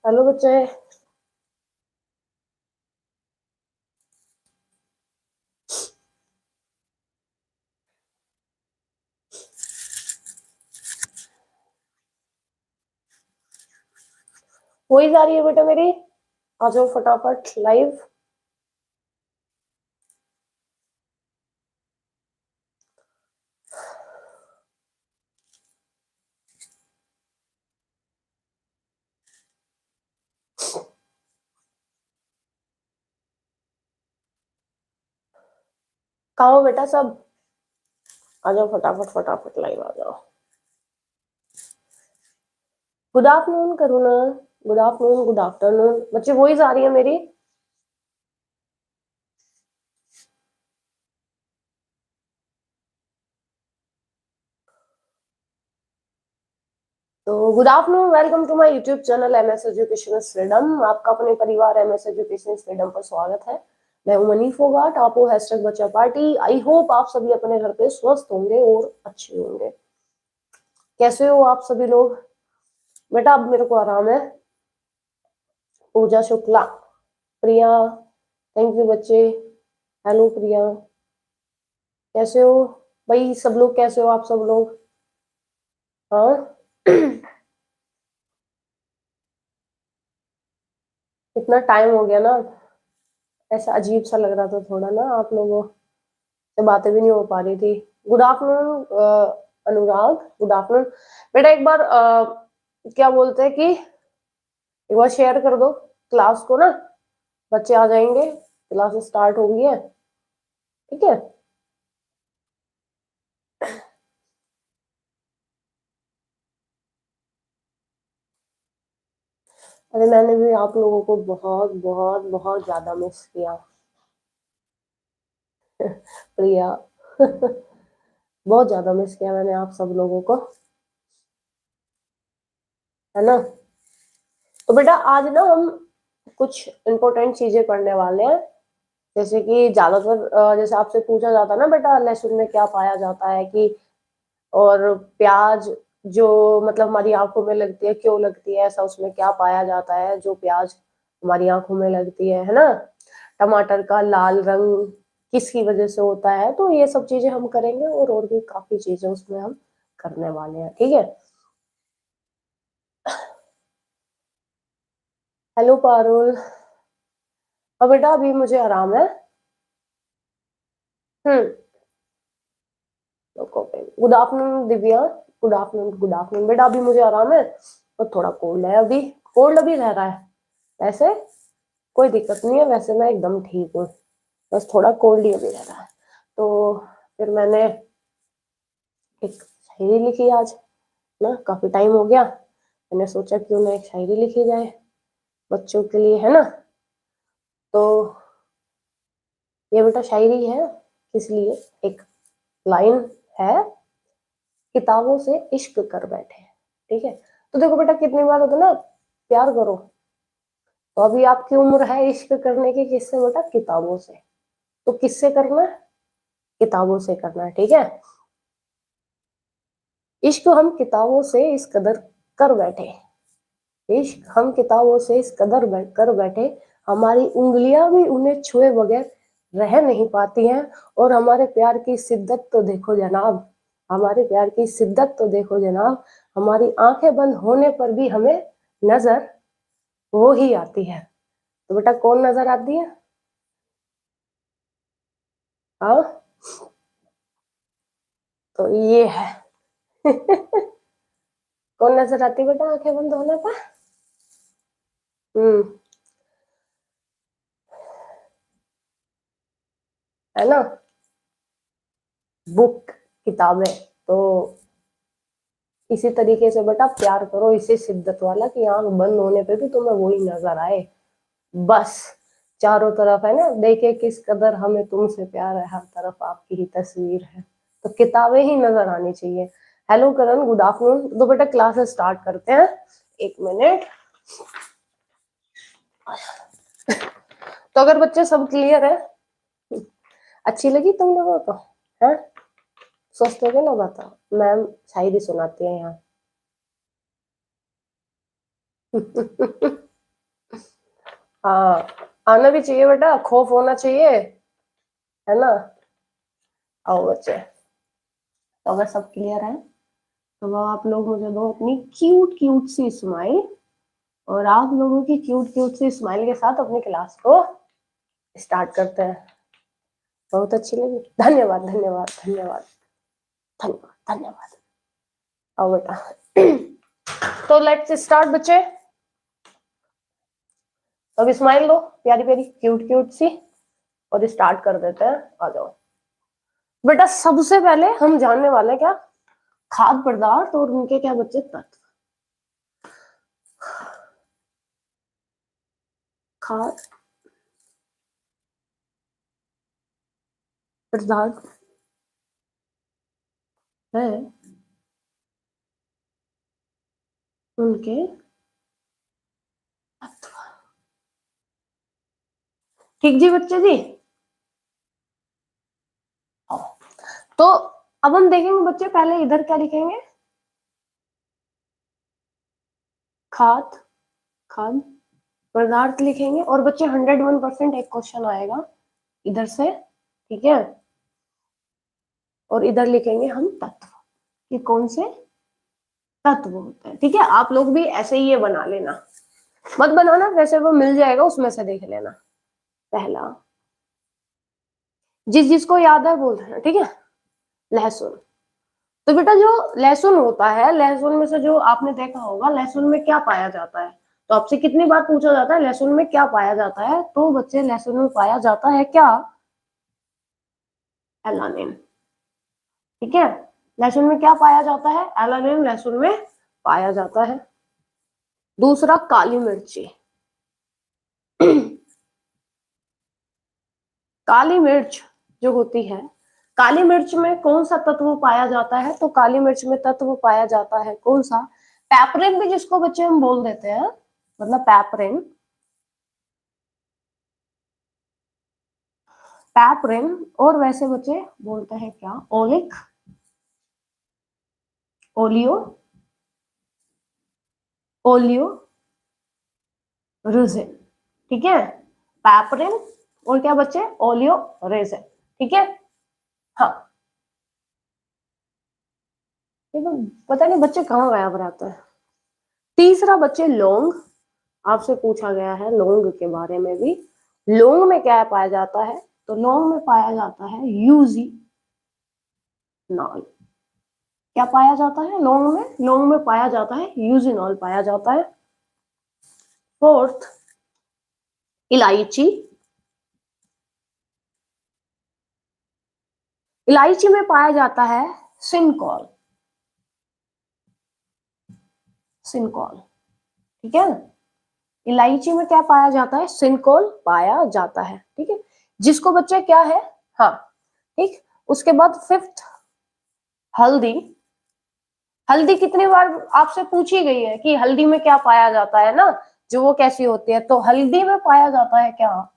Hello बच्चे। वही जा रही है बेटा मेरी। आ जाओ फटाफट लाइव। कहाँ हो बेटा सब? आ जाओ फटाफट फटाफट लाइव आ जाओ। Good afternoon Karuna. Good afternoon, good afternoon बच्चे। वॉइस आ रही है मेरी? तो good afternoon, welcome to my YouTube channel MS education freedom. आपका अपने परिवार एमएस एजुकेशन फ्रीडम पर स्वागत है। मैं हूं मनी फोगाट, आप हो हैशटैग बच्चा पार्टी। आई होप आप सभी अपने घर पे स्वस्थ होंगे और अच्छे होंगे। कैसे हो आप सभी लोग? बेटा अब मेरे को आराम है। पूजा शुक्ला, प्रिया, थैंक यू बच्चे। हेलो प्रिया, कैसे हो भाई? सब लोग कैसे हो आप सब लोग? हाँ। इतना टाइम हो गया ना, ऐसा अजीब सा लग रहा था थोड़ा ना, आप लोगों से बातें भी नहीं हो पा रही थी। गुड आफ्टरनून अनुराग, गुड आफ्टरनून। बेटा एक बार क्या बोलते हैं कि एक बार शेयर कर दो क्लास को ना, बच्चे आ जाएंगे। क्लास स्टार्ट हो गई है, ठीक है। अरे मैंने भी आप लोगों को बहुत बहुत बहुत ज्यादा मिस किया। प्रिया। बहुत ज्यादा मिस किया मैंने आप सब लोगों को, है ना। तो बेटा आज ना हम कुछ इम्पोर्टेंट चीजें पढ़ने वाले हैं। जैसे कि ज्यादातर जैसे आपसे पूछा जाता है ना बेटा, लहसुन में क्या पाया जाता है कि, और प्याज जो मतलब हमारी आंखों में लगती है, क्यों लगती है, ऐसा उसमें क्या पाया जाता है जो प्याज हमारी आंखों में लगती है ना। टमाटर का लाल रंग किसकी वजह से होता है। तो ये सब चीजें हम करेंगे और भी काफी चीजें उसमें हम करने वाले हैं, ठीक है। हेलो पारुल। अब बेटा अभी मुझे आराम है। Hmm. Good afternoon Divya. Good afternoon, good afternoon बेटा। अभी मुझे आराम है और थोड़ा कोल्ड है अभी। कोल्ड अभी रह रहा है, वैसे कोई दिक्कत नहीं है, वैसे मैं एकदम ठीक हूँ। बस थोड़ा कोल्ड ही अभी रह रहा है। तो फिर मैंने एक शायरी लिखी आज ना, काफी टाइम हो गया। मैंने सोचा क्यों ना एक शायरी लिखी जाए बच्चों के लिए, है ना। तो ये बेटा शायरी है किस लिए, एक लाइन है, किताबों से इश्क कर बैठे, ठीक है। तो देखो बेटा कितनी बार होता है ना, प्यार करो। तो अभी आपकी उम्र है इश्क करने की, किससे बेटा? किताबों से। तो किससे करना है? किताबों से करना है, ठीक है। इश्क हम किताबों से इस कदर कर बैठे, इश्क हम किताबों से इस कदर कर बैठे, हमारी उंगलियां भी उन्हें छुए बगैर रह नहीं पाती हैं। और हमारे प्यार की शिद्दत तो देखो जनाब, हमारे प्यार की शिद्दत तो देखो जनाब, हमारी आंखें बंद होने पर भी हमें नजर वो ही आती है। तो बेटा कौन नजर आती है? हाँ, तो ये है। कौन नजर आती है बेटा आंखें बंद होने पर? हम्म, है ना। बुक, किताबें। तो इसी तरीके से बेटा प्यार करो, इसी शिद्दत वाला कि आंख बंद होने पे भी तुम्हें वही नजर आए। बस चारों तरफ है ना, देखे किस कदर हमें तुमसे प्यार है, हर तरफ आपकी ही तस्वीर है। तो किताबें ही नजर आनी चाहिए। हेलो करण, गुड आफ्टरनून। तो बेटा क्लास स्टार्ट करते हैं, एक मिनट। तो अगर बच्चे सब क्लियर है, अच्छी लगी तुम लोगों को? है, स्वस्थ हो गए ना? बताओ, मैम शायरी सुनाती है यहाँ। हाँ, आना भी चाहिए बेटा, खौफ होना चाहिए, है ना। आओ बच्चे, तो अगर सब क्लियर है तो वो आप लोग मुझे दो अपनी क्यूट क्यूट सी स्माइल, और आप लोगों की क्यूट क्यूट सी स्माइल के साथ अपनी क्लास को स्टार्ट करते हैं। बहुत अच्छी लगी, धन्यवाद धन्यवाद धन्यवाद धन्यवाद धन्यवाद। आओ बेटा, तो लेट्स स्टार्ट बच्चे। अब स्माइल दो प्यारी प्यारी क्यूट क्यूट सी, और स्टार्ट कर देते हैं। आ जाओ बेटा, सबसे पहले हम जानने वाले हैं क्या, खाद्य पदार्थ और उनके क्या बच्चे तत्व। खाद्य पदार्थ है उनके तत्व। ठीक जी बच्चे जी। तो अब हम देखेंगे बच्चे, पहले इधर क्या लिखेंगे, खाद्य खाद्य पदार्थ लिखेंगे, और बच्चे 101% एक क्वेश्चन आएगा इधर से, ठीक है। और इधर लिखेंगे हम तत्व, कि कौन से तत्व होते हैं, ठीक है। आप लोग भी ऐसे ही ये बना लेना, मत बनाना वैसे, वो मिल जाएगा उसमें से देख लेना। पहला, जिस जिसको याद है बोल देना, ठीक है। लहसुन। तो बेटा जो लहसुन होता है, लहसुन में से जो आपने देखा होगा, लहसुन में क्या पाया जाता है, तो आपसे कितनी बार पूछा जाता है लहसुन में क्या पाया जाता है, तो बच्चे लहसुन में पाया जाता है क्या, एलानिन, ठीक है। लहसुन में क्या पाया जाता है, एलानिन लहसुन में पाया जाता है। दूसरा, काली मिर्ची। काली मिर्च जो होती है, काली मिर्च में कौन सा तत्व पाया जाता है, तो काली मिर्च में तत्व पाया जाता है कौन सा, पैपरिन भी जिसको बच्चे हम बोल देते हैं, मतलब पैपरिन, पैपरिन। और वैसे बच्चे बोलते हैं क्या, ओलिक, ओलियो, ओलियो रेजिन, ठीक है। पैपरिन और क्या बच्चे, ओलियो रेजिन, ठीक है। हाँ, पता नहीं बच्चे कहाँ गायब रहते हैं। तीसरा बच्चे लौंग, आपसे पूछा गया है लौंग के बारे में भी। लौंग में क्या पाया जाता है, तो लौंग में पाया जाता है यूजीनॉल। क्या पाया जाता है लौंग में, लौंग में पाया जाता है यूजीनॉल पाया जाता है। फोर्थ, इलायची। इलायची में पाया जाता है सिनकॉल, सिनकॉल, ठीक है। इलायची में क्या पाया जाता है, सिनकोल पाया जाता है, ठीक है। जिसको बच्चे क्या है, हाँ, ठीक। उसके बाद फिफ्थ, हल्दी। हल्दी कितनी बार आपसे पूछी गई है कि हल्दी में क्या पाया जाता है ना, जो वो कैसी होती है, तो हल्दी में पाया जाता है क्या,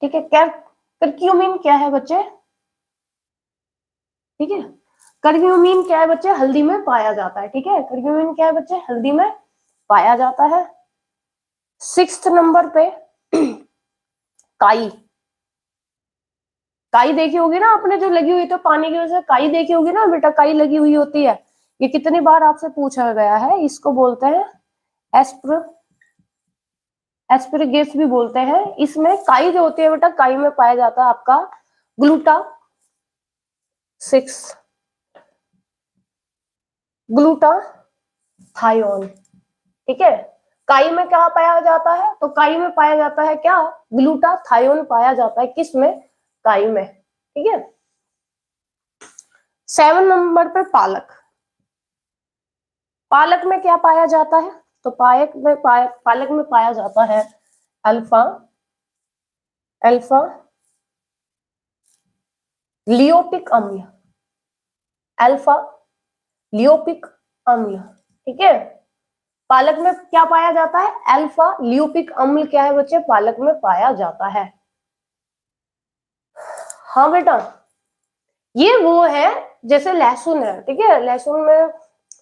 ठीक है। क्या करक्यूमिन क्या है बच्चे, ठीक है। करक्यूमिन क्या है बच्चे, हल्दी में पाया जाता है, ठीक है। करक्यूमिन क्या है बच्चे, हल्दी में पाया जाता है। सिक्स्थ नंबर पे काई। काई देखी होगी ना आपने, जो लगी हुई, तो पानी की वजह से काई देखी होगी ना बेटा, काई लगी हुई होती है। ये कितनी बार आपसे पूछा गया है, इसको बोलते हैं एस्पर, एस्परगिस भी बोलते हैं। इसमें काई जो होती है बेटा, काई में पाया जाता है आपका ग्लूटा सिक्स, ग्लूटाथायोन, ठीक है। काई में क्या पाया जाता है, तो काई में पाया जाता है क्या, ग्लूटाथायोन पाया जाता है, किसमें, काई में, ठीक है। 7 नंबर पे पालक। पालक में क्या पाया जाता है, तो पालक में पाया जाता है अल्फा, अल्फा लियोपिक अम्ल, अल्फा लियोपिक अम्ल, ठीक है। पालक में क्या पाया जाता है, अल्फा लियोपिक अम्ल क्या है बच्चे, पालक में पाया जाता है। हाँ बेटा, ये वो है जैसे लहसुन है, ठीक है। लहसुन में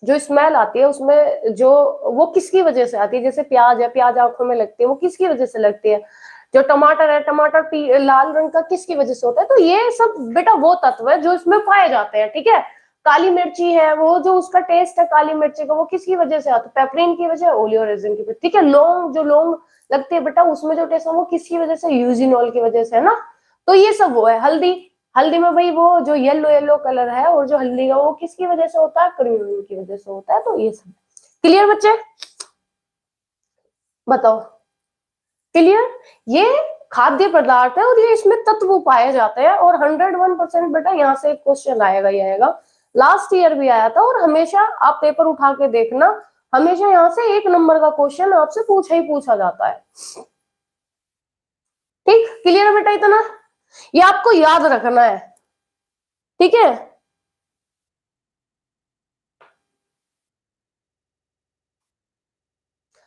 जो स्मेल आती है उसमें जो, वो किसकी वजह से आती है? जैसे प्याज है, प्याज आंखों में लगती है, वो किसकी वजह से लगती है? जो टमाटर है, टमाटर लाल रंग का किसकी वजह से होता है? तो ये सब बेटा वो तत्व है जो इसमें पाए जाते हैं, ठीक है। काली मिर्ची है, वो जो उसका टेस्ट है काली मिर्ची का, वो किसकी वजह से आता है? पेपरिन की वजह, ओलियोरेजिन की वजह, ठीक है। लौंग, जो लौंग लगती है बेटा, उसमें जो टेस्ट है वो किसकी वजह से? यूजिनॉल की वजह से, है ना। तो ये सब वो है। हल्दी, हल्दी में भाई वो जो येलो येलो कलर है, और जो हल्दी का, वो किसकी वजह से होता है? क्रियोलिन की वजह से होता है। तो ये सब क्लियर बच्चे, बताओ, क्लियर। ये खाद्य पदार्थ है और ये इसमें तत्व पाए जाते हैं, और 101% बेटा यहाँ से एक क्वेश्चन आएगा ही आएगा। लास्ट ईयर भी आया था, और हमेशा आप पेपर उठा के देखना, हमेशा यहाँ से 1 नंबर का क्वेश्चन आपसे पूछा ही पूछा जाता है। ठीक, क्लियर है बेटा इतना? ये आपको याद रखना है, ठीक है।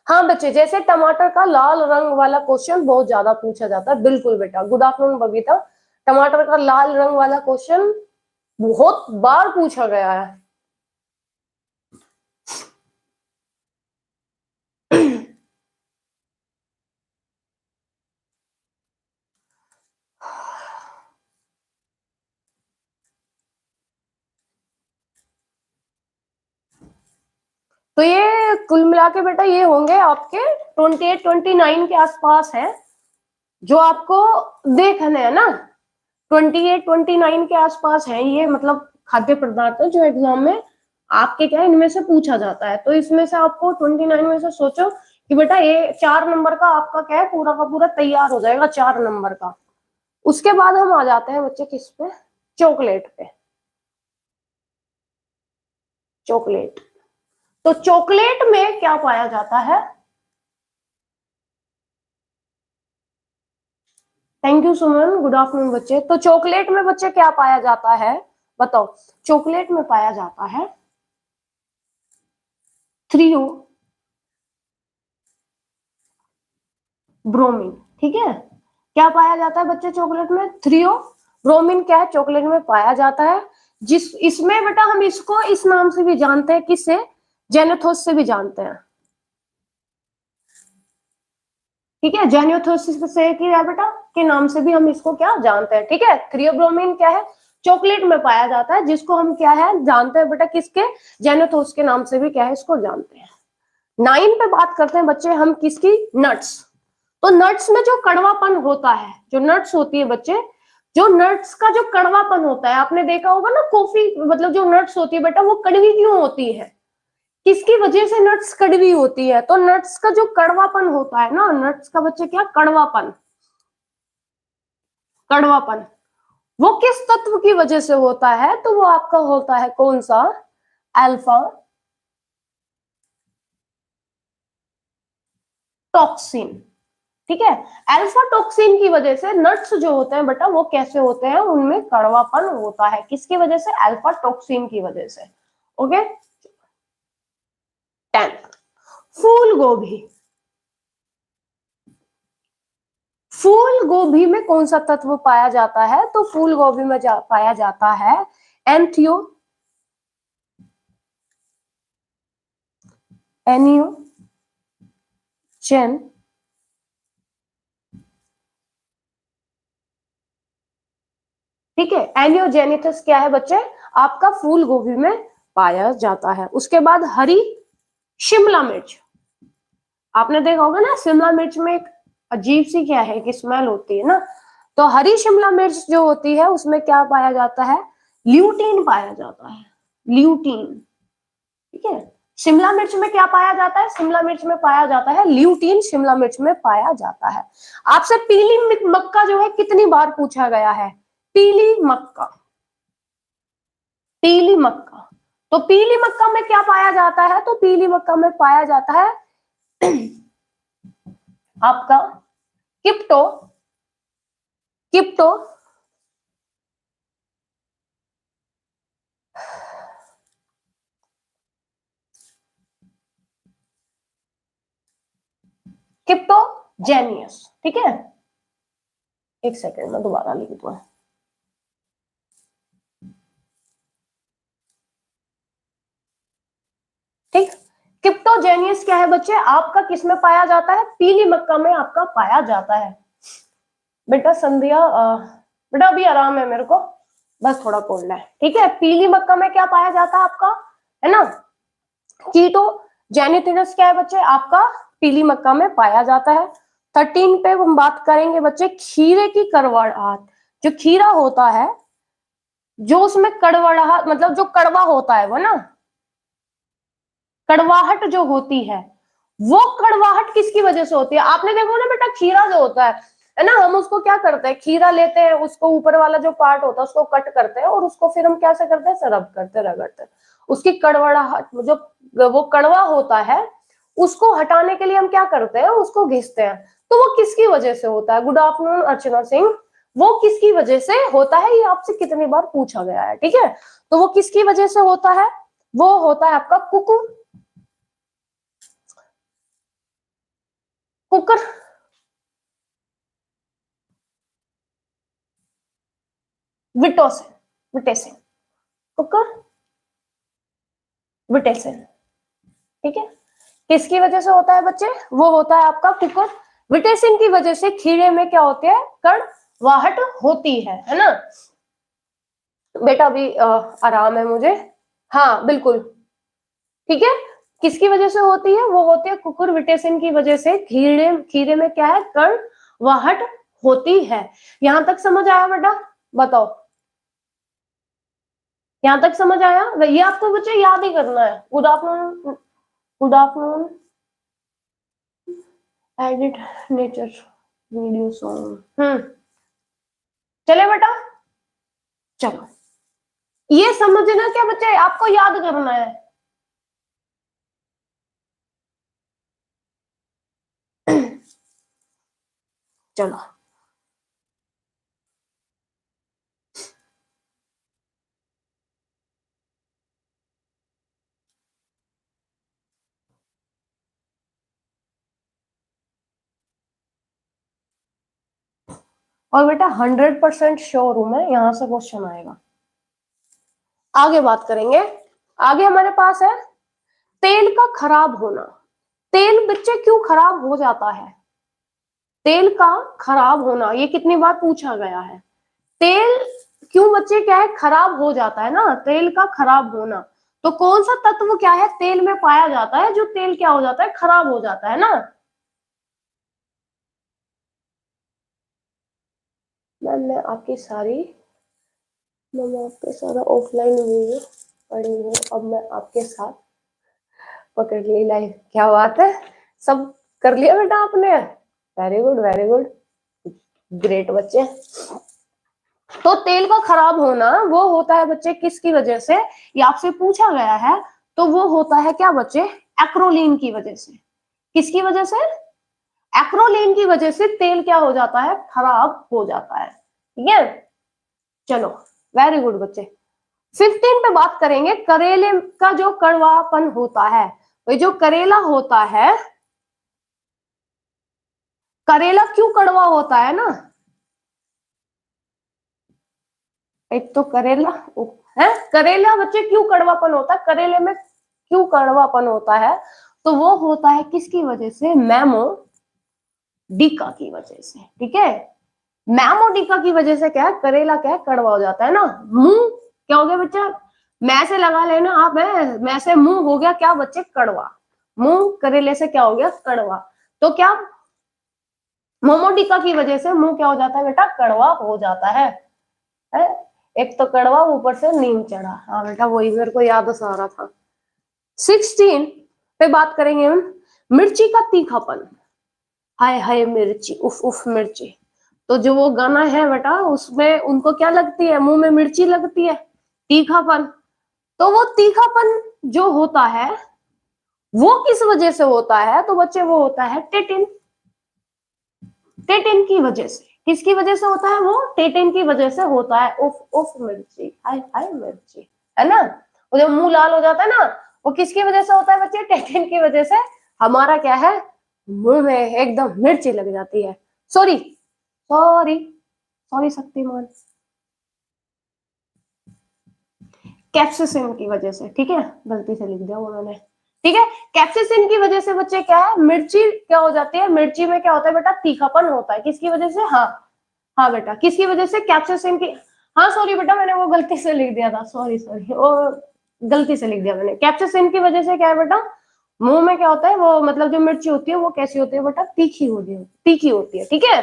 हाँ बच्चे, जैसे टमाटर का लाल रंग वाला क्वेश्चन बहुत ज्यादा पूछा जाता है, बिल्कुल बेटा। Good afternoon Babita. टमाटर का लाल रंग वाला क्वेश्चन बहुत बार पूछा गया है। तो ये कुल मिला के बेटा ये होंगे आपके 28-29 के आसपास है, जो आपको देखने है ना। 28-29 के आसपास है ये, मतलब खाद्य पदार्थ है जो एग्जाम में आपके क्या है, इनमें से पूछा जाता है। तो इसमें से आपको 29 में से सोचो कि बेटा ये 4 नंबर का आपका क्या है, पूरा का पूरा तैयार हो जाएगा 4 नंबर का। उसके बाद हम आ जाते हैं बच्चे किस पे? चॉकलेट पे। चॉकलेट, तो चॉकलेट में क्या पाया जाता है? Thank you Suman, good afternoon बच्चे। तो चॉकलेट में बच्चे क्या पाया जाता है, बताओ। चॉकलेट में पाया जाता है थ्रियो ब्रोमीन, ठीक है। क्या पाया जाता है बच्चे चॉकलेट में? थ्रियो ब्रोमीन क्या है, चॉकलेट में पाया जाता है। जिस इसमें बेटा हम इसको इस नाम से भी जानते हैं, किससे? जेनेथोस से भी जानते हैं, ठीक है। जेनियोथोसिस से क्या है बेटा, के नाम से भी हम इसको क्या जानते हैं, ठीक है। थ्रियोब्रोमीन क्या है, चॉकलेट में पाया जाता है, जिसको हम क्या है जानते हैं बेटा, किसके? जेनियोथोस के नाम से भी क्या है इसको जानते हैं। 9 पे बात करते हैं बच्चे हम किसकी? नट्स। तो नट्स में जो कड़वापन होता है, जो नट्स होती है बच्चे, जो नट्स का जो कड़वापन होता है, आपने देखा होगा ना, कॉफी मतलब जो नट्स होती है बेटा, वो कड़वी क्यों होती है? किसकी वजह से नट्स कड़वी होती है? तो नट्स का जो कड़वापन होता है ना, नट्स का बच्चे क्या, कड़वापन, कड़वापन, वो किस तत्व की वजह से होता है? तो वो आपका होता है कौन सा? अल्फा टॉक्सिन, ठीक है। अल्फा टॉक्सिन की वजह से नट्स जो होते हैं बेटा, वो कैसे होते हैं, उनमें कड़वापन होता है। किसकी वजह से? अल्फा टॉक्सिन की वजह से। ओके। 10, फूल गोभी। फूल गोभी में कौन सा तत्व पाया जाता है? तो फूल गोभी में पाया जाता है एंथियो एनियोजेन, ठीक है। एनियोजेनिथस क्या है बच्चे, आपका फूल गोभी में पाया जाता है। उसके बाद हरी शिमला मिर्च। आपने देखा होगा ना, शिमला मिर्च में एक अजीब सी क्या है कि स्मेल होती है ना। तो हरी शिमला मिर्च जो होती है उसमें क्या पाया जाता है? ल्यूटीन पाया जाता है, ल्यूटीन, ठीक है। शिमला मिर्च में क्या पाया जाता है? शिमला मिर्च में पाया जाता है ल्यूटीन, शिमला मिर्च में पाया जाता है। आपसे पीली मक्का जो है कितनी बार पूछा गया है? पीली मक्का, पीली मक्का। तो पीली मक्का में क्या पाया जाता है? तो पीली मक्का में पाया जाता है आपका किप्टो, किप्टो किप्टोजेनियस, ठीक है। एक सेकेंड में दोबारा लिख दूंगा। जैनिटिनस क्या है बच्चे आपका, किस में पाया जाता है? पीली मक्का में आपका पाया जाता है। बेटा संध्या बेटा अभी आराम है मेरे को, बस थोड़ा कोल्ड है, ठीक है। पीली मक्का में क्या पाया जाता है आपका, है ना? कीटो जेनिथिनस क्या है बच्चे आपका, पीली मक्का में पाया जाता है। 13 पे हम बात करेंगे बच्चे खीरे की कड़वाहट। जो खीरा होता है, जो उसमें कड़वाहट मतलब जो कड़वा होता है वो ना, कड़वाहट जो होती है, वो कड़वाहट किसकी वजह से होती है? आपने देखो ना बेटा, खीरा जो होता है ना, हम उसको क्या करते हैं, खीरा लेते हैं, उसको ऊपर वाला जो पार्ट होता है उसको कट करते हैं और उसको फिर हम कैसे करते हैं, सरब करते हैं, रगड़ते हैं। उसकी कड़वाहट जो वो कड़वा होता है उसको हटाने के लिए हम क्या करते हैं, उसको घिसते हैं। तो वो किसकी वजह से होता है? Good afternoon Archana Singh. वो किसकी वजह से होता है, ये आपसे कितनी बार पूछा गया है, ठीक है। तो वो किसकी वजह से होता है? वो होता है आपका कुकर विटोसिन, विटेसिन, कुकर विटेसिन, ठीक है। किसकी वजह से होता है बच्चे? वो होता है आपका कुकर विटेसिन की वजह से खीरे में क्या होती है, कड़वाहट होती है ना। बेटा अभी आराम है मुझे, हाँ बिल्कुल, ठीक है। किसकी वजह से होती है? वो होती है कुकुर विटेसिन की वजह से खीरे खीरे में क्या है, कड़वाहट होती है। यहां तक समझ आया बेटा? बताओ, यहां तक समझ आया? ये आपको बच्चे याद ही करना है। Good afternoon, good afternoon, edit nature video song. चले बेटा, चलो ये समझना क्या बच्चे, आपको याद करना है। चलो और बेटा 100% श्योर हूं मैं, यहां से क्वेश्चन आएगा। आगे बात करेंगे। आगे हमारे पास है तेल का खराब होना। तेल बच्चे क्यों खराब हो जाता है? तेल का खराब होना ये कितनी बार पूछा गया है। तेल क्यों बच्चे क्या है, खराब हो जाता है ना, तेल का खराब होना। तो कौन सा तत्व क्या है तेल में पाया जाता है, जो तेल क्या हो जाता है, खराब हो जाता है ना? मैं आपकी सारी, मैं आपके सारा ऑफलाइन वीडियो पढ़ी हूँ, अब मैं आपके साथ पकड़ ली लाइव। क्या बात है, सब कर लिया बेटा आपने, very good very good, great बच्चे। तो तेल का खराब होना वो होता है बच्चे किसकी वजह से, ये आपसे पूछा गया है। तो वो होता है क्या बच्चे, एक्रोलीन की वजह से। किसकी वजह से? एक्रोलीन की वजह से तेल क्या हो जाता है, खराब हो जाता है, ठीक है। चलो वेरी गुड बच्चे। 15 पे बात करेंगे करेले का जो कड़वापन होता है। वही जो करेला होता है, करेला क्यों कड़वा होता है ना? एक तो करेला है, करेला बच्चे क्यों कड़वापन होता है, करेले में क्यों कड़वापन होता है? तो वो होता है किसकी वजह से, मैमोडिका की वजह से, ठीक है। मैमोडिका की वजह से क्या है, करेला क्या है, कड़वा हो जाता है ना। मुंह क्या हो गया बच्चा, मैं से लगा लेना आप, है मैं से मुंह हो गया क्या बच्चे, कड़वा। मुंह करेले से क्या हो गया, कड़वा। तो क्या मोमोडिका की वजह से मुंह क्या हो जाता है बेटा, कड़वा हो जाता है? एक तो कड़वा ऊपर से नीम चढ़ा, हाँ बेटा वही मेरे को याद आ रहा था। 16 पे बात करेंगे हम मिर्ची का तीखापन। हाय हाय मिर्ची, उफ उफ मिर्ची। तो जो वो गाना है बेटा, उसमें उनको क्या लगती है, मुंह में मिर्ची लगती है, तीखापन। तो वो तीखापन जो होता है वो किस वजह से होता है? तो बच्चे वो होता है टेटिन, टेटिन की वजह से। किसकी वजह से होता है वो, टेटिन की वजह से होता है। उफ उफ मिर्ची, हाय हाय मिर्ची, है ना। वो जब मुंह लाल हो जाता है ना, वो किसकी वजह से होता है बच्चे, टेटिन की वजह से। हमारा क्या है, मुंह में एकदम मिर्ची लग जाती है। Sorry sorry sorry Shaktimaan, capsaicin की वजह से, ठीक है, गलती से लिख दिया वो मैंने। ठीक है। कैप्सिसिन की वजह से बच्चे क्या है, मिर्ची क्या हो जाती है, मिर्ची में क्या होता है बेटा, तीखापन होता है। किसकी वजह से, हाँ हाँ बेटा, किसकी वजह से, कैप्सिसिन की। हाँ सॉरी बेटा, मैंने वो गलती से लिख दिया था, सॉरी सॉरी, वो गलती से लिख दिया मैंने। कैप्सिसिन की वजह से क्या है बेटा, मुंह में क्या होता है, वो मतलब जो मिर्ची होती है वो कैसी होती है बेटा, तीखी होती है, तीखी होती है। ठीक है।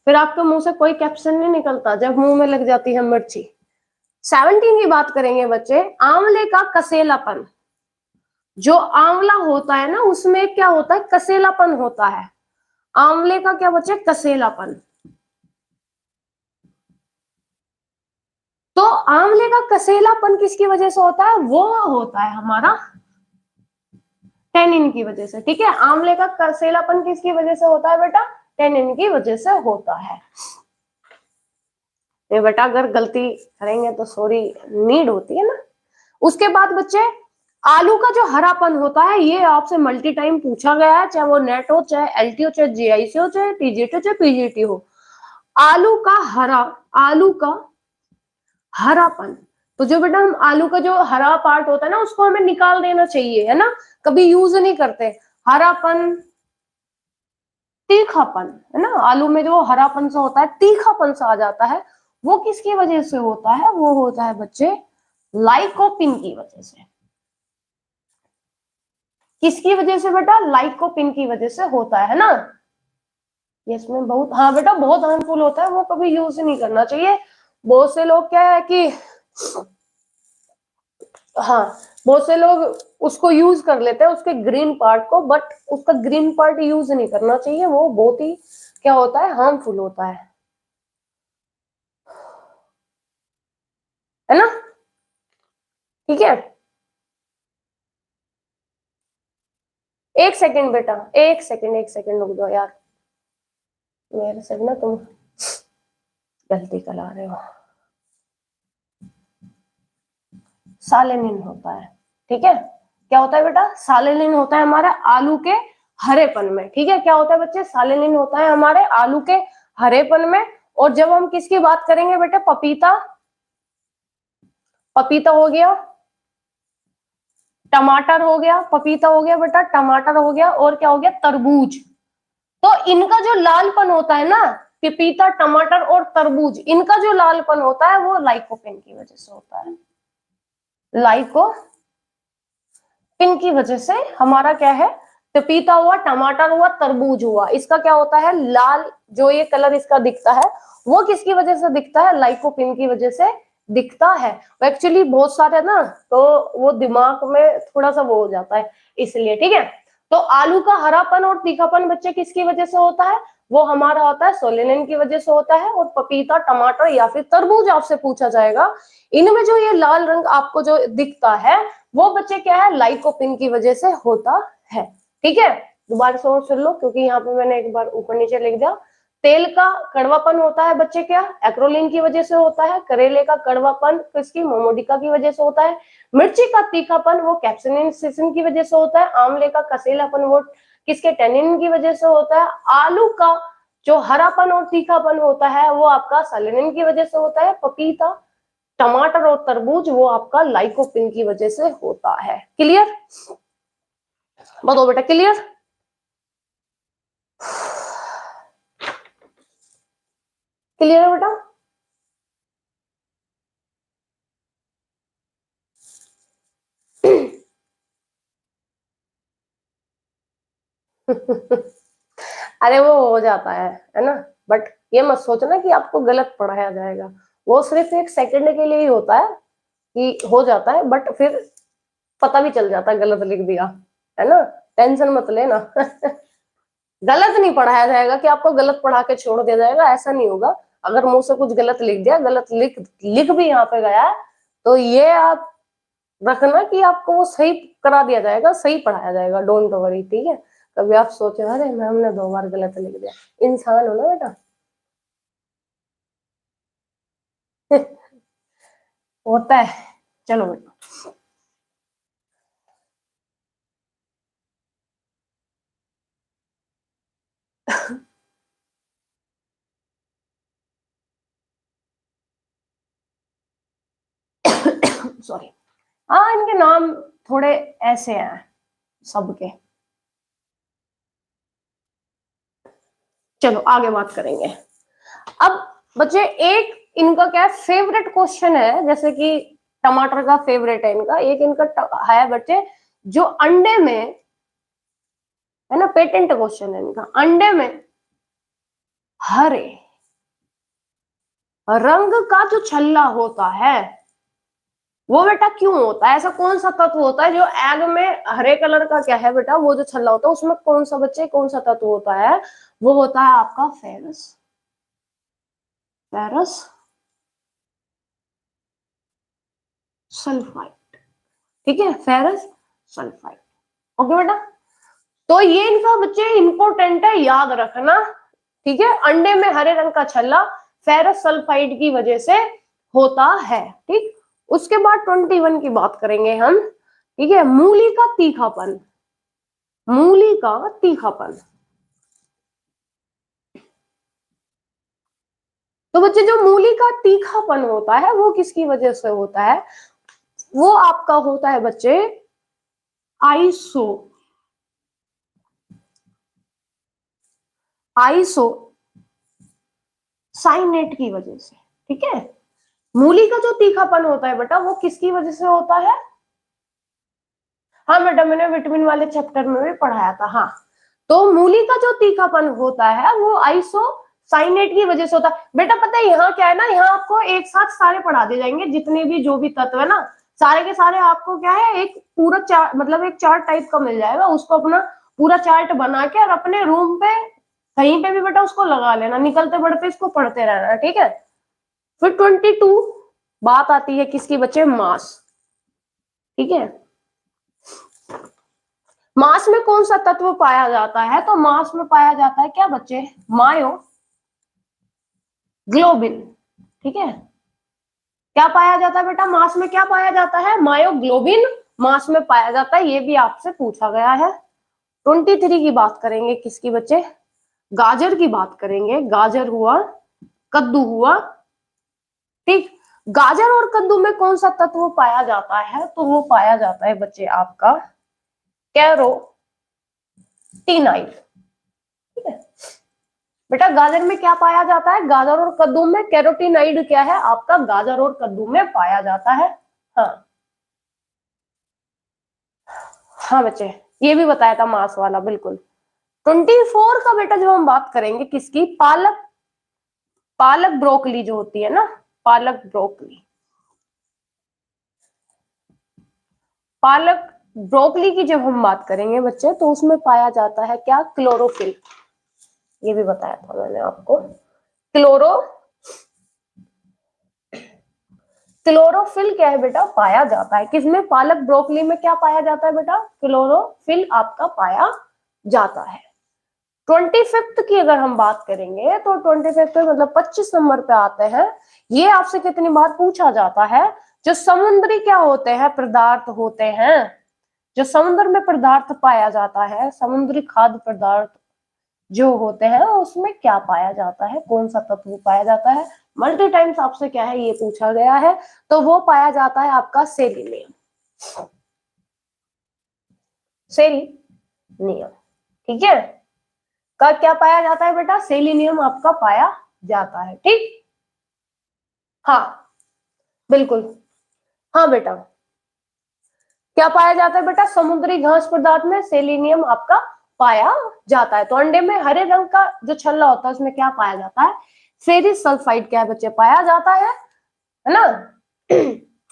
फिर आपके मुंह से कोई कैप्शन नहीं निकलता जब मुंह में लग जाती है मिर्ची। 17 की बात करेंगे बच्चे, आंवले का कसेलापन। जो आंवला होता है ना, उसमें क्या होता है, कसेलापन होता है। आंवले का क्या बच्चे, कसेलापन। तो आंवले का कसेलापन किसकी वजह से होता है, वो होता है हमारा टेनिन की वजह से। ठीक है, आंवले का कसेलापन किसकी वजह से होता है बेटा, टेनिन की वजह से होता है। ये बेटा अगर गलती करेंगे तो सॉरी नीड होती है ना। उसके बाद बच्चे, आलू का जो हरापन होता है, ये आपसे मल्टी टाइम पूछा गया है, चाहे वो नेट हो, चाहे एलटी हो, चाहे जीआईसी हो, चाहे टीजीटी हो, चाहे पीजीटी हो। आलू का हरा, आलू का हरापन। तो जो बेटा हम आलू का जो हरा पार्ट होता है ना, उसको हमें निकाल देना चाहिए, है ना, कभी यूज नहीं करते। हरापन, तीखापन, है ना, आलू में जो हरापन सा होता है, तीखापन सा आ जाता है, वो किसकी वजह से होता है, वो होता है बच्चे लाइकोपिन की वजह से। किसकी वजह से बेटा, लाइकोपिन की वजह से होता है ना। ये इसमें बहुत, हाँ बेटा बहुत हार्मफुल होता है, वो कभी यूज नहीं करना चाहिए। बहुत से लोग क्या है कि, हाँ बहुत से लोग उसको यूज कर लेते हैं, उसके ग्रीन पार्ट को, बट उसका ग्रीन पार्ट यूज नहीं करना चाहिए, वो बहुत ही क्या होता है, हार्मफुल होता है ना। ठीक है, एक सेकंड बेटा, एक सेकंड, एक सेकंड रुक जाओ यार, मेरे से ना तुम गलती करा रहे हो। सालेनिन होता है, ठीक है, क्या होता है बेटा, सालेनिन होता है हमारे आलू के हरेपन में। ठीक है, क्या होता है बच्चे, सालेनिन होता है हमारे आलू के हरेपन में। और जब हम किसकी बात करेंगे बेटे, पपीता, पपीता हो गया, टमाटर हो गया, पपीता हो गया बेटा, टमाटर हो गया, और क्या हो गया, तरबूज। तो इनका जो लालपन होता है ना, पपीता, टमाटर और तरबूज, इनका जो लालपन होता है वो लाइकोपेन की वजह से होता है। लाइकोपेन की वजह से हमारा क्या है, पपीता हुआ, टमाटर हुआ, तरबूज हुआ, इसका क्या होता है, लाल जो ये कलर इसका दिखता है, वो किसकी वजह से दिखता है, लाइकोपिन की वजह से दिखता है। एक्चुअली बहुत सारे ना, तो वो दिमाग में थोड़ा सा वो हो जाता है, इसलिए। ठीक है, तो आलू का हरापन और तीखापन बच्चे किसकी वजह से होता है, वो हमारा होता है सोलेनिन की वजह से होता है। और पपीता, टमाटर या फिर तरबूज आपसे पूछा जाएगा, इनमें जो ये लाल रंग आपको जो दिखता है, वो बच्चे क्या है, लाइकोपिन की वजह से होता है। ठीक है, दोबारा से सुन लो, क्योंकि यहाँ पे मैंने एक बार ऊपर नीचे लिख दिया। तेल का कड़वापन होता है बच्चे क्या, एक्रोलिन की वजह से होता है। करेले का कड़वापन किसकी, मोमोडिका की वजह से होता है। मिर्ची का तीखापन वो कैप्सिसिन की वजह से होता है। आंवले का कसेलापन वो किसके, टेनिन की वजह से होता है। आलू का जो हरापन और तीखापन होता है वो आपका सालिनिन की वजह से होता है। पपीता, टमाटर और तरबूज वो आपका लाइकोपिन की वजह से होता है। क्लियर, बताओ बेटा, क्लियर, क्लियर है बेटा। अरे वो हो जाता है ना, बट ये मत सोचना कि आपको गलत पढ़ाया जाएगा, वो सिर्फ एक सेकंड के लिए ही होता है कि हो जाता है, बट फिर पता भी चल जाता है गलत लिख दिया, है ना, टेंशन मत लेना। गलत नहीं पढ़ाया जाएगा कि आपको गलत पढ़ा के छोड़ दिया जाएगा, ऐसा नहीं होगा। अगर मुंह से कुछ गलत लिख दिया, गलत लिख लिख भी यहाँ पे गया है, तो ये आप रखना कि आपको वो सही करा दिया जाएगा, सही पढ़ाया जाएगा, डोंट वरी। ठीक है, कभी आप सोचे अरे मैम ने 2 बार गलत लिख दिया, इंसान हो ना बेटा। होता है, चलो बेटा। सॉरी, हाँ, इनके नाम थोड़े ऐसे हैं सबके। चलो आगे बात करेंगे। अब बच्चे एक इनका क्या फेवरेट क्वेश्चन है, जैसे कि टमाटर का फेवरेट है इनका, एक इनका है बच्चे जो अंडे में है ना, पेटेंट क्वेश्चन है इनका, अंडे में हरे रंग का जो छल्ला होता है वो बेटा क्यों होता है, ऐसा कौन सा तत्व होता है जो एग में हरे कलर का क्या है बेटा, वो जो छल्ला होता है उसमें कौन सा बच्चे कौन सा तत्व होता है, वो होता है आपका फेरस। फेरस सल्फाइड, ठीक है, फेरस सल्फाइड। ओके बेटा, तो ये इनका बच्चे इंपॉर्टेंट है, याद रखना, ठीक है। अंडे में हरे रंग का छल्ला फेरस सल्फाइड की वजह से होता है, ठीक। उसके बाद 21 की बात करेंगे हम, ठीक है। मूली का तीखापन, मूली का तीखापन। तो बच्चे जो मूली का तीखापन होता है वो किसकी वजह से होता है, वो आपका होता है बच्चे आइसो आइसो साइनेट की वजह से, ठीक है। मूली का जो तीखापन होता है बेटा वो किसकी वजह से होता है, हाँ बेटा मैंने विटामिन वाले चैप्टर में भी पढ़ाया था, हाँ। तो मूली का जो तीखापन होता है वो आइसो साइनेट की वजह से होता है बेटा। पता है यहाँ क्या है ना, यहाँ आपको एक साथ सारे पढ़ा दिए जाएंगे, जितने भी जो भी तत्व है ना, सारे के सारे आपको क्या है एक पूरा चार्ट, मतलब एक चार्ट टाइप का मिल जाएगा, उसको अपना पूरा चार्ट बना के और अपने रूम पे कहीं पे भी बेटा उसको लगा लेना, निकलते बढ़ते इसको पढ़ते रहना, ठीक है। फिर 22 बात आती है किसकी बच्चे, मास, ठीक है। मांस में कौन सा तत्व पाया जाता है, तो मांस में पाया जाता है क्या बच्चे, मायो ग्लोबिन, ठीक है। क्या पाया जाता है बेटा मांस में, क्या पाया जाता है, मायोग्लोबिन मांस में पाया जाता है, ये भी आपसे पूछा गया है। 23 की बात करेंगे किसकी बच्चे, गाजर की बात करेंगे। गाजर हुआ, कद्दू हुआ, ठीक। गाजर और कद्दू में कौन सा तत्व पाया जाता है, तो वो पाया जाता है बच्चे आपका कैरोटीनाइड, ठीक है। बेटा गाजर में क्या पाया जाता है, गाजर और कद्दू में कैरोटीनाइड क्या है आपका, गाजर और कद्दू में पाया जाता है, हाँ। हाँ बच्चे ये भी बताया था मांस वाला, बिल्कुल। 24 का बेटा जब हम बात करेंगे किसकी, पालक, पालक ब्रोकली जो होती है ना, पालक ब्रोकली, पालक ब्रोकली की जब हम बात करेंगे बच्चे तो उसमें पाया जाता है क्या, क्लोरोफिल, ये भी बताया था मैंने आपको। क्लोरो क्लोरोफिल क्या है बेटा, पाया जाता है किसमें, पालक ब्रोकली में क्या पाया जाता है बेटा, क्लोरोफिल आपका पाया जाता है। 25 की अगर हम बात करेंगे तो 25 मतलब 25 नंबर पे आते हैं। ये आपसे कितनी बार पूछा जाता है, जो समुद्री क्या होते हैं, पदार्थ होते हैं, जो समुद्र में पदार्थ पाया जाता है, समुद्री खाद्य पदार्थ जो होते हैं उसमें क्या पाया जाता है, कौन सा तत्व पाया जाता है, मल्टी टाइम्स आपसे क्या है ये पूछा गया है। तो वो पाया जाता है आपका सेलिनियम, सेलिनियम, ठीक है। का क्या पाया जाता है बेटा, सेलिनियम आपका पाया जाता है, ठीक। हाँ बिल्कुल, हाँ बेटा क्या पाया जाता है बेटा, समुद्री घास पदार्थ में सेलिनियम आपका पाया जाता है। तो अंडे में हरे रंग का जो छल्ला होता है उसमें क्या पाया जाता है, फेरिस सल्फाइड क्या है बच्चे पाया जाता है ना।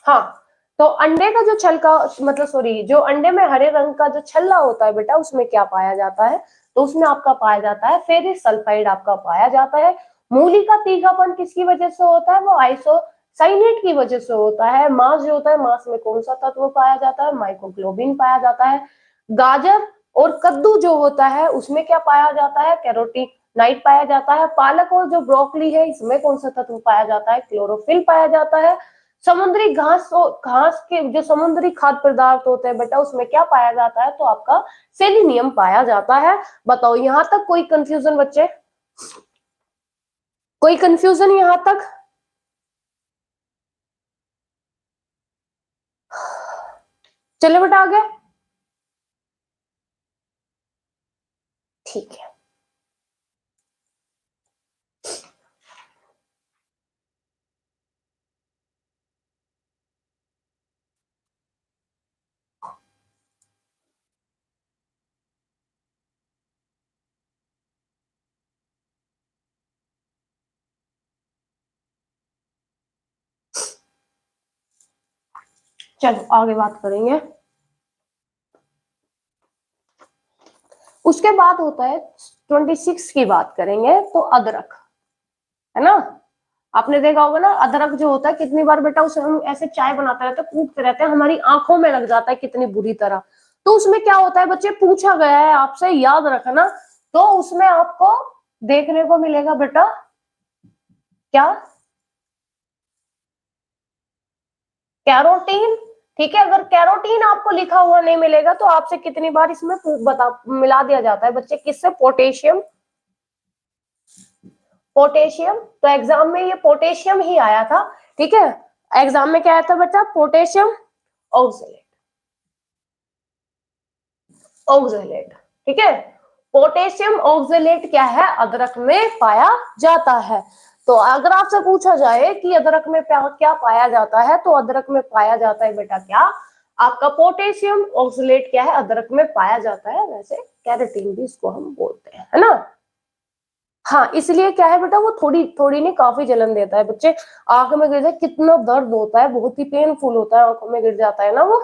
हाँ, तो अंडे का जो छलका मतलब सॉरी जो अंडे में हरे रंग का जो छल्ला होता है बेटा उसमें क्या पाया जाता है, तो उसमें आपका पाया जाता है फेरिस सल्फाइड आपका पाया जाता है। मूली का तीखापन किसकी वजह से होता है, वो आइसो साइनेट की वजह से होता है। मांस जो होता है, मांस में कौन सा तत्व पाया जाता है, माइक्रोग्लोबिन पाया जाता है। गाजर और कद्दू जो होता है उसमें क्या पाया जाता है, कैरोटीनाइड पाया जाता है। पालक और जो ब्रोकली है इसमें कौन सा तत्व पाया जाता है, क्लोरोफिल पाया जाता है। समुद्री घास घास के जो समुद्री खाद्य पदार्थ होते हैं बेटा उसमें क्या पाया जाता है, तो आपका सेलिनियम पाया जाता है। बताओ यहां तक कोई कंफ्यूजन बच्चे, कोई कंफ्यूजन यहां तक, चले बेटा आगे। ठीक है, चलो आगे बात करेंगे। उसके बाद होता है 26 की बात करेंगे तो अदरक, है ना। आपने देखा होगा ना, अदरक जो होता है कितनी बार बेटा उसे हम ऐसे चाय बनाते रहते हैं, कूटते रहते हैं, हमारी आंखों में लग जाता है कितनी बुरी तरह। तो उसमें क्या होता है बच्चे, पूछा गया है आपसे, याद रखना। तो उसमें आपको देखने को मिलेगा बेटा क्या, कैरोटीन। ठीक है, अगर कैरोटीन आपको लिखा हुआ नहीं मिलेगा तो आपसे कितनी बार इसमें बता मिला दिया जाता है बच्चे, किससे, पोटेशियम। पोटेशियम, तो एग्जाम में ये पोटेशियम ही आया था। ठीक है, एग्जाम में क्या आया था बच्चा, पोटेशियम ऑक्सलेट, ऑक्सलेट। ठीक है, पोटेशियम ऑक्सलेट क्या है, अदरक में पाया जाता है। तो अगर आपसे पूछा जाए कि अदरक में क्या पाया जाता है, तो अदरक में पाया जाता है बेटा क्या, आपका पोटेशियम ऑक्सलेट क्या है, अदरक में पाया जाता है। वैसे कैरेटीन भी इसको हम बोलते हैं, है ना। हाँ, इसलिए क्या है बेटा, वो थोड़ी थोड़ी नहीं काफी जलन देता है बच्चे। आंख में गिर जाए कितना दर्द होता है, बहुत ही पेनफुल होता है, आंखों में गिर जाता है ना वो।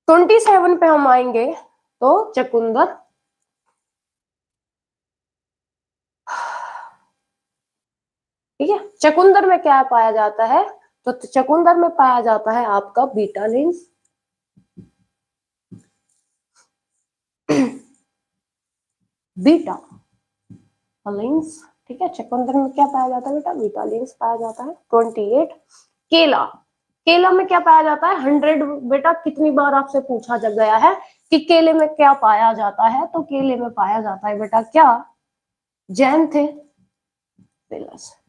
27 पे हम आएंगे तो चकुंदर। ठीक है, चकुंदर में क्या पाया जाता है, तो चकुंदर में पाया जाता है आपका बीटालिन्स। बीटा लिंस। ठीक है, चकुंदर में क्या पाया जाता है बेटा, बीटा लिंस पाया जाता है। 28 केला, केला में क्या पाया जाता है, 100 बेटा कितनी बार आपसे पूछा जब गया है कि केले में क्या पाया जाता है, तो केले में पाया जाता है बेटा क्या, जैंथेफिलस।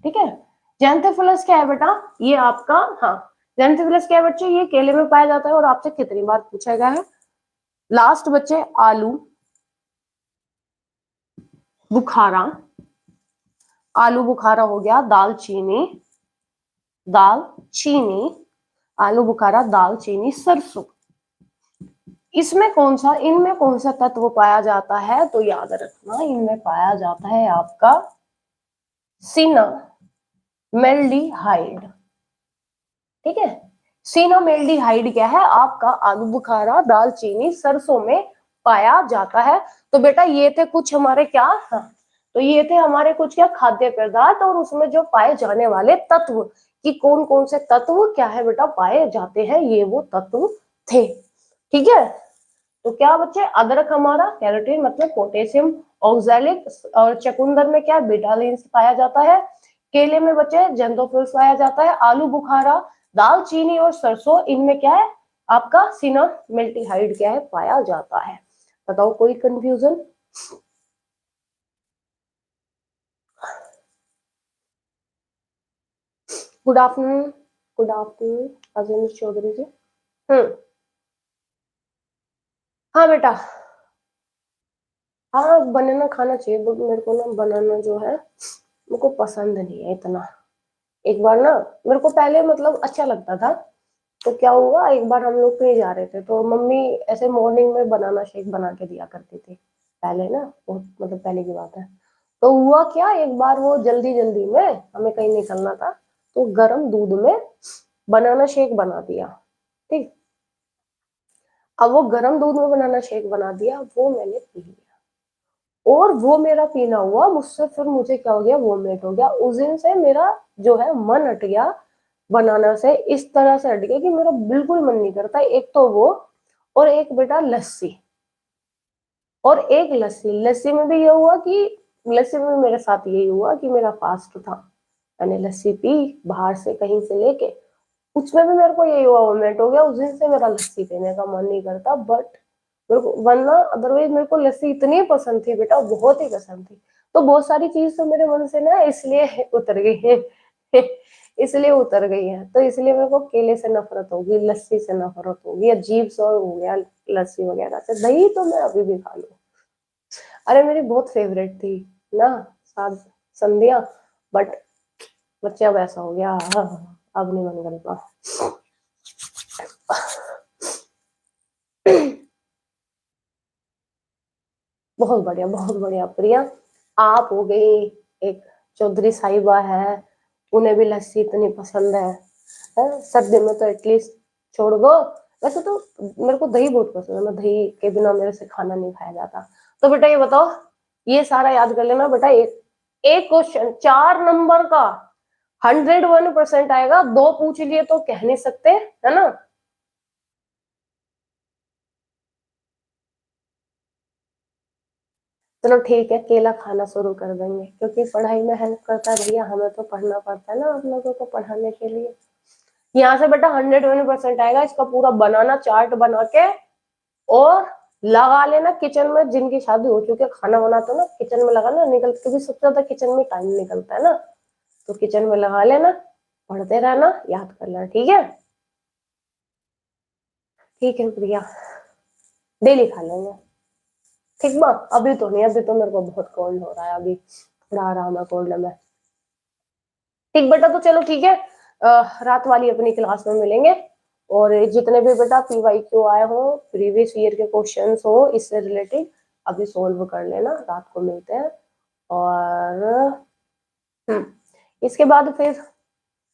ठीक है, जैंथेफिलस क्या है बेटा, ये आपका, हाँ, जैंथेफिलस क्या है बच्चे, ये केले में पाया जाता है और आपसे कितनी बार पूछा गया है। लास्ट बच्चे आलू बुखारा, आलू बुखारा हो गया, दालचीनी, दालचीनी, आलू बुखारा, दालचीनी, सरसों। इसमें कौन सा, इनमें कौन सा तत्व पाया जाता है, तो याद रखना इनमें पाया जाता है आपका सिनामेल्डिहाइड। ठीक है, सिनामेल्डिहाइड क्या है, आपका आलू बुखारा, दालचीनी, सरसों में पाया जाता है। तो बेटा ये थे कुछ हमारे क्या, हाँ, तो ये थे हमारे कुछ क्या, खाद्य पदार्थ, और उसमें जो पाए जाने वाले तत्व, कि कौन कौन से तत्व क्या है बेटा पाए जाते हैं, ये वो तत्व थे। ठीक है, तो क्या बच्चे, अदरक हमारा कैरोटीन मतलब पोटेशियम ऑक्सैलिक, और चकुंदर में क्या, बीटालिन्स पाया जाता है। केले में बच्चे जेंथोफिल्स पाया जाता है। आलू बुखारा, दालचीनी और सरसों, इनमें क्या है आपका सिनामेल्डिहाइड क्या है पाया जाता है। बताओ कोई confusion. Good afternoon, good afternoon Azeem Chaudhary ji. हाँ बेटा, हाँ बनाना खाना चाहिए, बट मेरे को ना बनाना जो है मेरे को पसंद नहीं है इतना। एक बार ना, मेरे को पहले मतलब अच्छा लगता था, तो क्या हुआ, एक बार हम लोग कहीं जा रहे थे तो मम्मी ऐसे मॉर्निंग में बनाना शेक बना के दिया करती थी, पहले ना, बहुत मतलब पहले की बात है। तो हुआ क्या, एक बार वो जल्दी जल्दी में हमें कहीं निकलना था, तो गर्म दूध में बनाना शेक बना दिया। ठीक, अब वो गर्म दूध में बनाना शेक बना दिया, वो मैंने पी लिया, और वो मेरा पीना हुआ मुझसे, फिर मुझे क्या हो गया, वोमिट हो गया। उस दिन से मेरा जो है मन हट गया बनाना से, इस तरह से हट गया कि मेरा बिल्कुल मन नहीं करता। एक तो वो, और एक बेटा लस्सी, और एक लस्सी, लस्सी में भी ये हुआ कि, लस्सी में मेरे साथ यही हुआ कि मेरा फास्ट था, मैंने लस्सी पी बाहर से कहीं से लेके, उसमें भी मेरे को यही हुआ, वोमिट हो गया। उस दिन से मेरा लस्सी पीने का मन नहीं करता। बट मेरे को, वरना अदरवाइज मेरे को लस्सी इतनी पसंद थी बेटा, बहुत ही पसंद थी। तो बहुत सारी चीज तो मेरे मन से ना इसलिए उतर गई है, इसलिए उतर गई है, तो इसलिए मेरे को केले से नफरत होगी, लस्सी से नफरत होगी, अजीब सा हो गया लस्सी वगैरह से। दही तो मैं अभी भी खा लूं। अरे मेरी बहुत फेवरेट थी ना, साथ संध्या, बट बच्चा वैसा हो गया। अब नहीं मन करता। बहुत बढ़िया प्रिया। आप हो गई, एक चौधरी साहिबा है, उन्हें भी लस्सी इतनी पसंद है? सर्दी में तो एटलीस्ट छोड़ दो। वैसे तो मेरे को दही बहुत पसंद है, मैं दही के बिना मेरे से खाना नहीं खाया जाता। तो बेटा ये बताओ, ये सारा याद कर लेना बेटा। एक एक क्वेश्चन 4 नंबर का 101% आएगा। दो पूछ लिए तो कह नहीं सकते, है ना? चलो ठीक है, केला खाना शुरू कर देंगे, क्योंकि पढ़ाई में हेल्प करता है भैया, हमें तो पढ़ना पड़ता है ना आप लोगों को पढ़ाने के लिए। यहाँ से बेटा 120% आएगा। इसका पूरा बनाना चार्ट बना के और लगा लेना किचन में। जिनकी शादी हो चुकी है, खाना बनाते हो ना, किचन में लगाना निकल, क्योंकि सबसे ज्यादा किचन में टाइम निकलता है ना, तो किचन में लगा लेना, पढ़ते रहना, याद कर लेना, ठीक है? ठीक है प्रिया, डेली खा लेंगे। ठीक बा, अभी तो नहीं, अभी तो मेरे को बहुत कोल्ड हो रहा है, अभी थोड़ा आराम है कोल्ड में। ठीक बेटा, तो चलो ठीक है, रात वाली अपनी क्लास में मिलेंगे। और जितने भी बेटा PYQ आए हो, प्रीवियस ईयर के क्वेश्चंस हो इससे रिलेटेड, अभी सोल्व कर लेना, रात को मिलते हैं। और इसके बाद फिर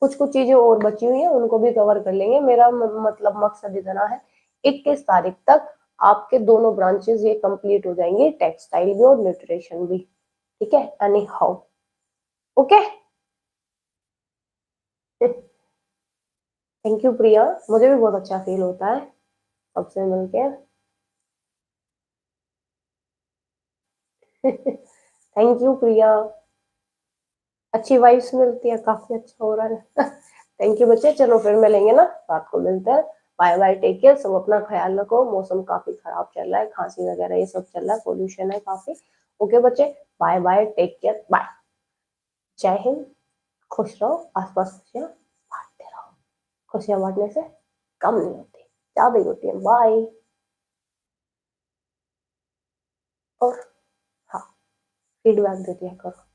कुछ कुछ चीजें और बची हुई हैं, उनको भी कवर कर लेंगे। मेरा मतलब मकसद इतना है, 21 तारीख तक आपके दोनों ब्रांचेस ये कंप्लीट हो जाएंगे, टेक्सटाइल भी और न्यूट्रिशन भी। ठीक है, anyhow, okay. Thank you Priya, मुझे भी बहुत अच्छा फील होता है सबसे मिलके। थैंक यू प्रिया, अच्छी वाइब्स मिलती है, काफी अच्छा हो रहा है। थैंक यू बच्चे, चलो फिर मिलेंगे ना, रात को मिलते हैं। बाय बाय, टेक केयर, सब अपना ख्याल रखो। मौसम काफी खराब चल रहा है, खांसी वगैरह ये सब चल रहा है, पोल्यूशन है काफी। ओके बच्चे, bye bye, take care, bye. जय हिंद, खुश रहो, आसपास खुशियां बांटते रहो। खुशियां बांटने से कम नहीं होती, ज्यादा ही होती है। बाय। और हाँ, फीडबैक देती है करो।